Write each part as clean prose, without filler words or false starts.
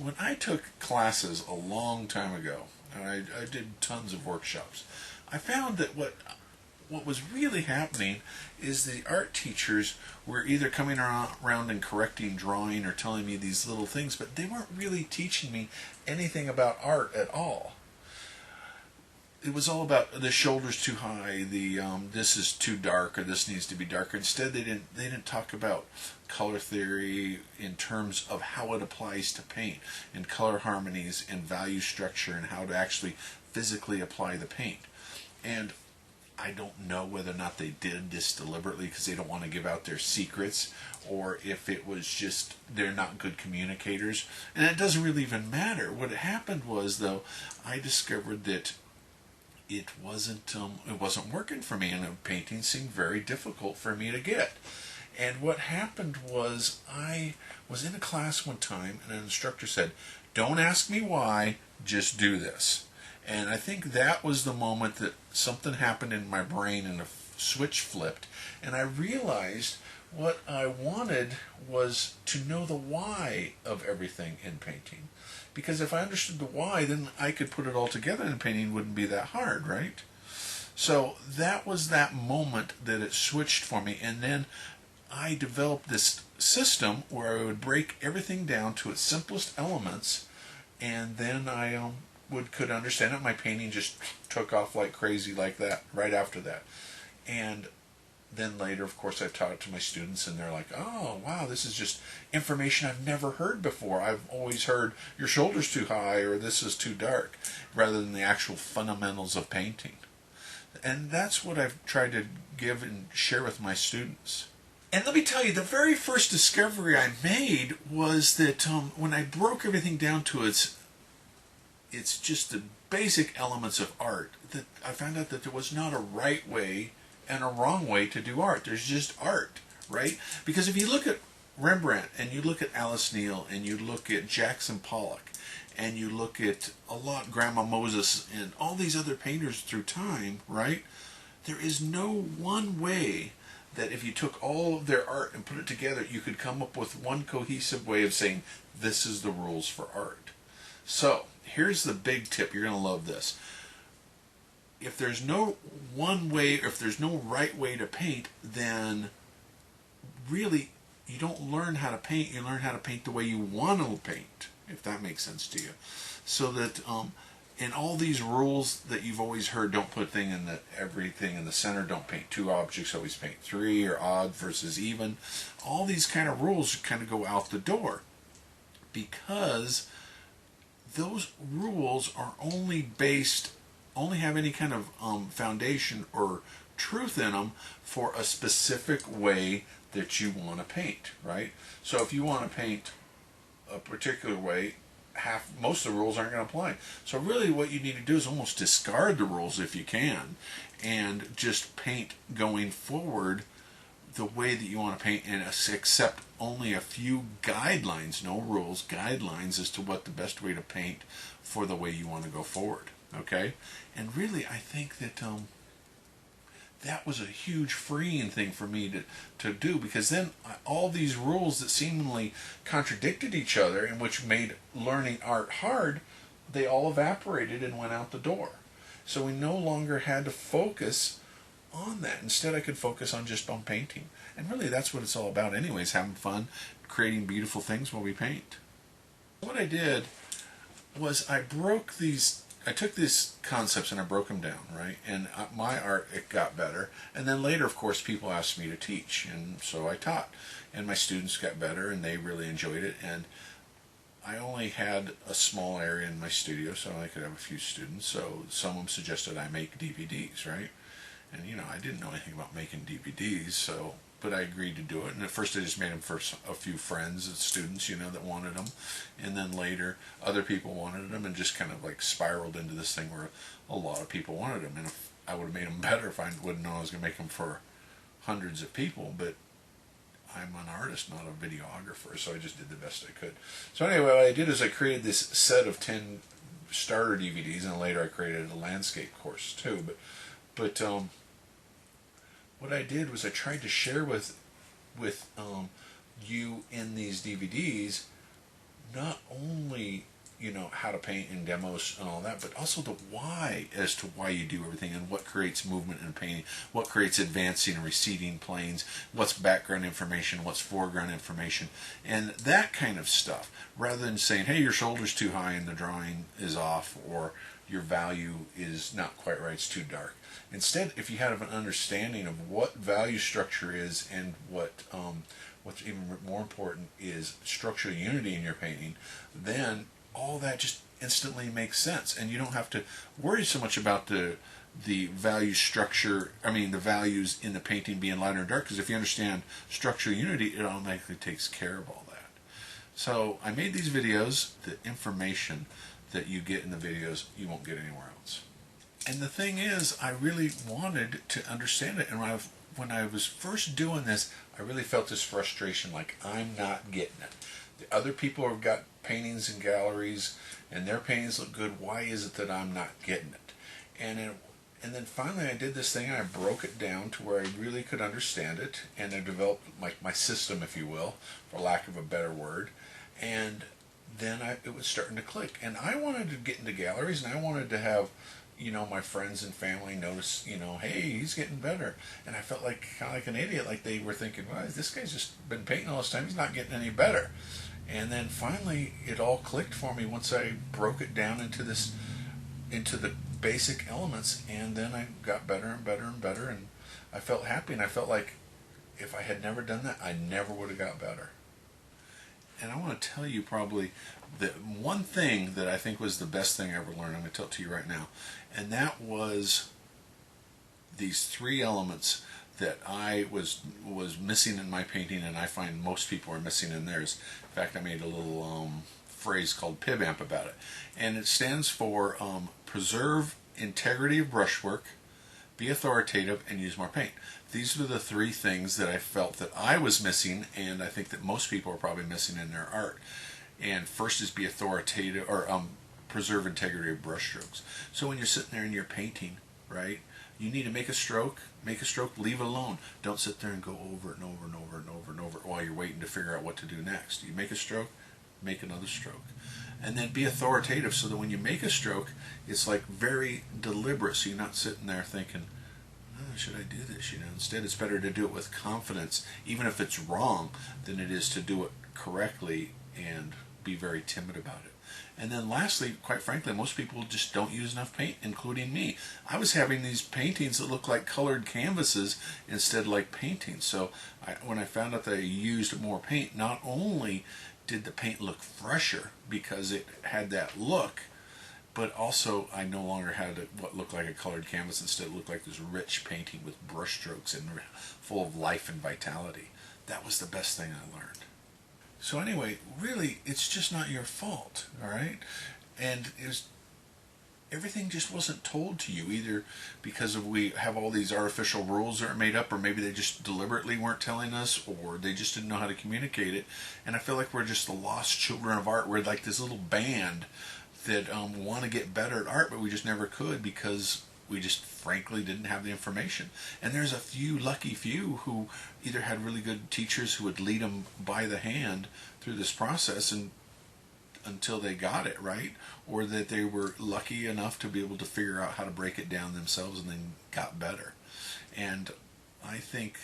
When I took classes a long time ago, and I did tons of workshops, I found that what was really happening is the art teachers were either coming around and correcting drawing or telling me these little things, but they weren't really teaching me anything about art at all. It was all about the shoulders too high, the this is too dark, or this needs to be darker. Instead, they didn't talk about color theory in terms of how it applies to paint, and color harmonies, and value structure, and how to actually physically apply the paint. And I don't know whether or not they did this deliberately because they don't want to give out their secrets, or if it was just they're not good communicators. And it doesn't really even matter. What happened was, though, I discovered that it wasn't working for me, and painting seemed very difficult for me to get. And what happened was, I was in a class one time, and an instructor said, "Don't ask me why, just do this." And I think that was the moment that something happened in my brain and a switch flipped, and I realized what I wanted was to know the why of everything in painting. Because if I understood the why, then I could put it all together and painting wouldn't be that hard, right? So that was that moment that it switched for me, and then I developed this system where I would break everything down to its simplest elements, and then I could understand it. My painting just took off like crazy like that right after that. And then later, of course, I've taught it to my students, and they're like, "Oh, wow, this is just information I've never heard before. I've always heard your shoulder's too high or this is too dark," rather than the actual fundamentals of painting. And that's what I've tried to give and share with my students. And let me tell you, the very first discovery I made was that when I broke everything down to it's just the basic elements of art, that I found out that there was not a right way and a wrong way to do art. There's just art, right? Because if you look at Rembrandt, and you look at Alice Neal, and you look at Jackson Pollock, and you look at Grandma Moses, and all these other painters through time, right? There is no one way that if you took all of their art and put it together, you could come up with one cohesive way of saying, this is the rules for art. So, here's the big tip. You're going to love this. If there's no one way, or if there's no right way to paint, then really you don't learn how to paint. You learn how to paint the way you want to paint, if that makes sense to you. So that and all these rules that you've always heard, don't put everything in the center, don't paint two objects, always paint three, or odd versus even. All these kind of rules kind of go out the door, because those rules are only have any kind of foundation or truth in them for a specific way that you want to paint, right? So if you want to paint a particular way, most of the rules aren't going to apply. So really what you need to do is almost discard the rules if you can, and just paint going forward the way that you want to paint, and accept only a few guidelines, no rules, guidelines as to what the best way to paint for the way you want to go forward. Okay? And really, I think that that was a huge freeing thing for me to do, because then all these rules that seemingly contradicted each other, and which made learning art hard, they all evaporated and went out the door. So we no longer had to focus on that. Instead, I could focus on painting. And really, that's what it's all about anyways, having fun, creating beautiful things while we paint. What I did was I took these concepts and I broke them down, right? And my art, it got better. And then later, of course, people asked me to teach, and so I taught. And my students got better, and they really enjoyed it. And I only had a small area in my studio, so I could have a few students. So someone suggested I make DVDs, right? And, I didn't know anything about making DVDs, but I agreed to do it. And at first I just made them for a few friends and students, that wanted them. And then later, other people wanted them, and just kind of like spiraled into this thing where a lot of people wanted them. And if I would have made them better if I wouldn't know I was going to make them for hundreds of people. But I'm an artist, not a videographer, so I just did the best I could. So anyway, what I did is I created this set of 10 starter DVDs, and later I created a landscape course too. But what I did was I tried to share with you in these DVDs not only how to paint and demos and all that, but also the why as to why you do everything and what creates movement in painting, what creates advancing and receding planes, what's background information, what's foreground information, and that kind of stuff, rather than saying, hey, your shoulder's too high and the drawing is off, or your value is not quite right, it's too dark. Instead, if you have an understanding of what value structure is and what's even more important is structural unity in your painting, then all that just instantly makes sense, and you don't have to worry so much about the value structure, the values in the painting being light or dark, because if you understand structural unity, it automatically takes care of all that. So I made these videos. The information that you get in the videos, you won't get anywhere else. And the thing is, I really wanted to understand it, and when I was first doing this, I really felt this frustration, like I'm not getting it. The other people have got paintings in galleries, and their paintings look good. Why is it that I'm not getting it? And then finally I did this thing, and I broke it down to where I really could understand it, and I developed my system, if you will, for lack of a better word, and then it was starting to click. And I wanted to get into galleries, and I wanted to have my friends and family notice, hey, he's getting better. And I felt like kind of like an idiot, like they were thinking, well, this guy's just been painting all this time, he's not getting any better. And then finally it all clicked for me once I broke it down into the basic elements, and then I got better and better and better, and I felt happy, and I felt like if I had never done that, I never would have got better. And I want to tell you probably the one thing that I think was the best thing I ever learned. I'm going to tell it to you right now. And that was these three elements that I was missing in my painting, and I find most people are missing in theirs. In fact, I made a little phrase called PIBAMP about it. And it stands for preserve integrity of brushwork, be authoritative, and use more paint. These were the three things that I felt that I was missing, and I think that most people are probably missing in their art. And first is be authoritative, or preserve integrity of brushstrokes. So when you're sitting there and you're painting, right, you need to make a stroke, leave it alone. Don't sit there and go over it and over and over and over and over while you're waiting to figure out what to do next. You make a stroke, make another stroke. And then be authoritative, so that when you make a stroke, it's like very deliberate, so you're not sitting there thinking, should I do this? Instead, it's better to do it with confidence, even if it's wrong, than it is to do it correctly and be very timid about it. And then lastly, quite frankly, most people just don't use enough paint, including me. I was having these paintings that look like colored canvases instead of like paintings. So when I found out that I used more paint, not only did the paint look fresher because it had that look, but also I no longer had what looked like a colored canvas. Instead, it looked like this rich painting with brush strokes and full of life and vitality. That was the best thing I learned. So anyway, really, it's just not your fault, all right? And everything just wasn't told to you, either because we have all these artificial rules that are made up, or maybe they just deliberately weren't telling us, or they just didn't know how to communicate it. And I feel like we're just the lost children of art. We're like this little band that want to get better at art, but we just never could because we just frankly didn't have the information. And there's a few lucky few who either had really good teachers who would lead them by the hand through this process and until they got it right, or that they were lucky enough to be able to figure out how to break it down themselves and then got better. And I think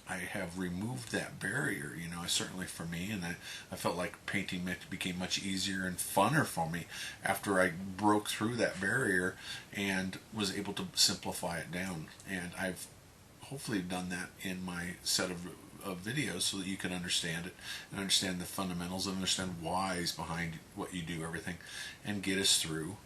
I have removed that barrier, certainly for me, and I felt like painting became much easier and funner for me after I broke through that barrier and was able to simplify it down. And I've hopefully done that in my set of videos so that you can understand it and understand the fundamentals and understand whys behind what you do, everything, and get us through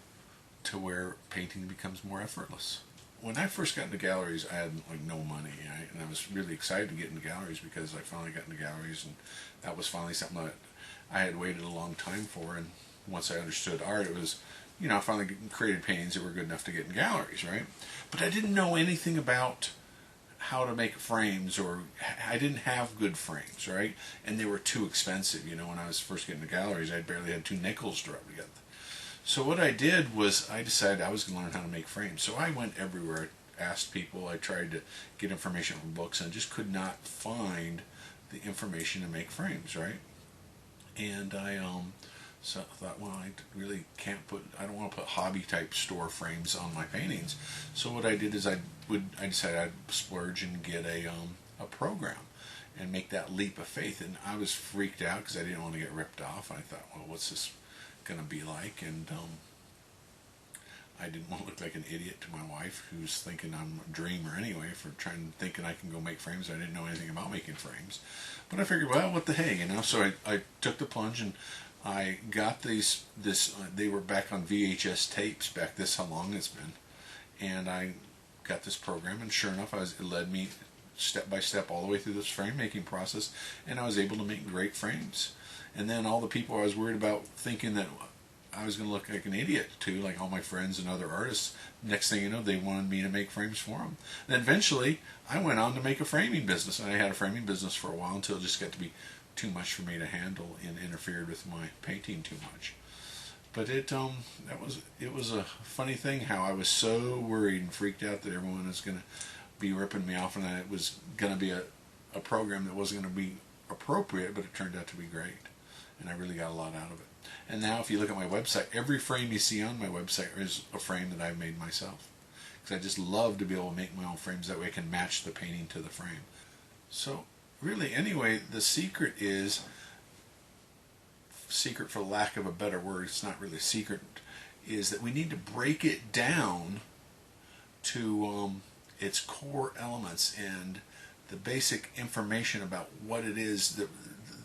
to where painting becomes more effortless. When I first got into galleries, I had no money, and I was really excited to get into galleries because I finally got into galleries, and that was finally something that I had waited a long time for. And once I understood art, it was, I finally created paintings that were good enough to get in galleries, right? But I didn't know anything about how to make frames, or I didn't have good frames, right? And they were too expensive. When I was first getting into galleries, I barely had 2 nickels to rub together. So what I did was I decided I was going to learn how to make frames. So I went everywhere, asked people, I tried to get information from books, and I just could not find the information to make frames, right? And I So I thought, well, I really can't I don't want to put hobby type store frames on my paintings. So what I did is I decided I'd splurge and get a program and make that leap of faith. And I was freaked out because I didn't want to get ripped off. I thought, well, what's this going to be like? And I didn't want to look like an idiot to my wife, who's thinking I'm a dreamer anyway, for thinking I can go make frames. I didn't know anything about making frames. But I figured, well, what the heck, you know? So I took the plunge, and I got they were back on VHS tapes back this how long it's been. And I got this program, and sure enough, it led me step by step all the way through this frame making process, and I was able to make great frames. And then all the people I was worried about thinking that I was going to look like an idiot to, like all my friends and other artists, next thing you know, they wanted me to make frames for them. And eventually, I went on to make a framing business, and I had a framing business for a while until it just got to be too much for me to handle and interfered with my painting too much. But it was a funny thing how I was so worried and freaked out that everyone was going to be ripping me off, and that it was going to be a program that wasn't going to be appropriate, but it turned out to be great, and I really got a lot out of it. And now if you look at my website, every frame you see on my website is a frame that I've made myself, because I just love to be able to make my own frames. That way I can match the painting to the frame. So really, anyway, the secret for lack of a better word, it's not really a secret, is that we need to break it down to its core elements and the basic information about what it is, the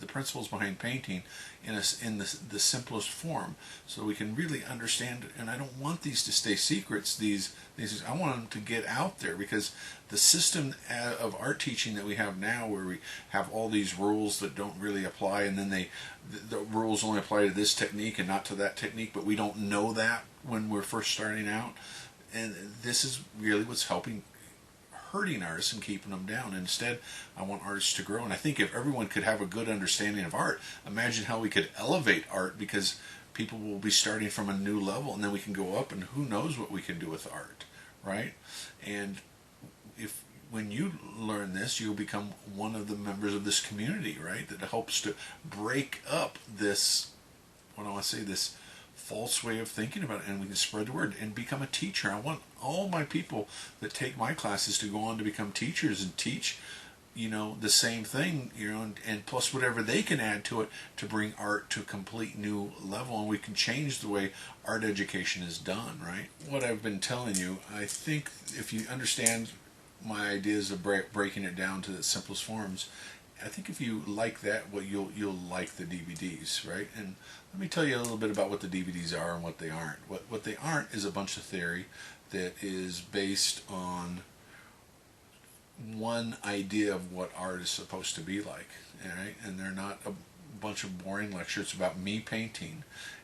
principles behind painting in the simplest form, so we can really understand it. And I don't want these to stay secrets. These I want them to get out there, because the system of art teaching that we have now, where we have all these rules that don't really apply, and then the rules only apply to this technique and not to that technique, but we don't know that when we're first starting out. And this is really what's hurting artists and keeping them down. Instead, I want artists to grow. And I think if everyone could have a good understanding of art, imagine how we could elevate art, because people will be starting from a new level, and then we can go up, and who knows what we can do with art, right? And when you learn this, you'll become one of the members of this community, right? That helps to break up this, what I want to say, this false way of thinking about it, and we can spread the word and become a teacher. I want all my people that take my classes to go on to become teachers and teach, the same thing, and plus whatever they can add to it to bring art to a complete new level, and we can change the way art education is done, right? What I've been telling you, I think if you understand my ideas of breaking it down to the simplest forms, I think if you like that, you'll like the DVDs, right? And let me tell you a little bit about what the DVDs are and what they aren't. What they aren't is a bunch of theory that is based on one idea of what art is supposed to be like, right? And they're not a bunch of boring lectures about me painting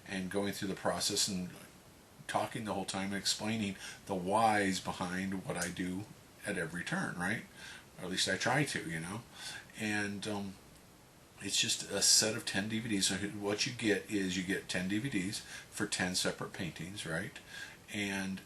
and going through the process and talking the whole time and explaining the whys behind what I do at every turn, right? Or at least I try to, And it's just a set of 10 DVDs. So what you get is you get 10 DVDs for 10 separate paintings, right? And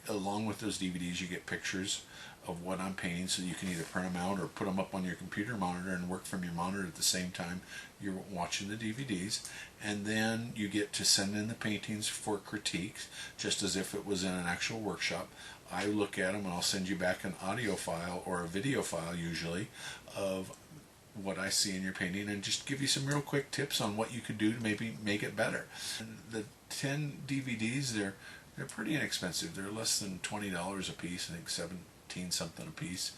along with those DVDs, you get pictures of what I'm painting, so you can either print them out or put them up on your computer monitor and work from your monitor at the same time you're watching the DVDs. And then you get to send in the paintings for critiques, just as if it was in an actual workshop. I look at them, and I'll send you back an audio file or a video file, usually, of what I see in your painting, and just give you some real quick tips on what you could do to maybe make it better. And the 10 DVDs, they're pretty inexpensive. They're less than $20 a piece. I think 17 something a piece.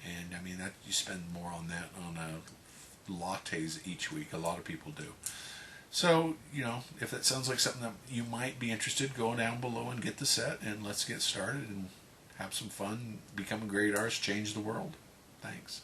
And I mean, that you spend more on that on lattes each week. A lot of people do. So, if that sounds like something that you might be interested, go down below and get the set, and let's get started and have some fun, become a great artist, change the world. Thanks.